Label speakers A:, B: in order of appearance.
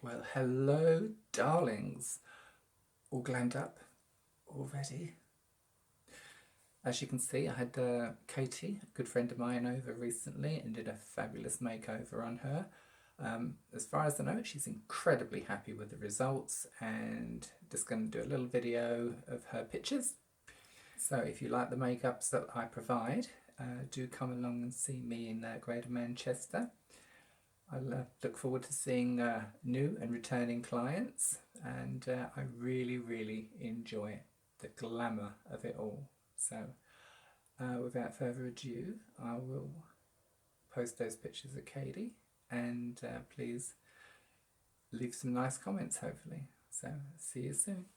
A: Well, hello, darlings. All glammed up already. As you can see, I had Katie, a good friend of mine, over recently and did a fabulous makeover on her. As far as I know, she's incredibly happy with the results and just going to do a little video of her pictures. So if you like the makeups that I provide, do come along and see me in Greater Manchester. I look forward to seeing new and returning clients, and I really enjoy the glamour of it all. So without further ado, I will post those pictures of Katie, and please leave some nice comments hopefully. So see you soon.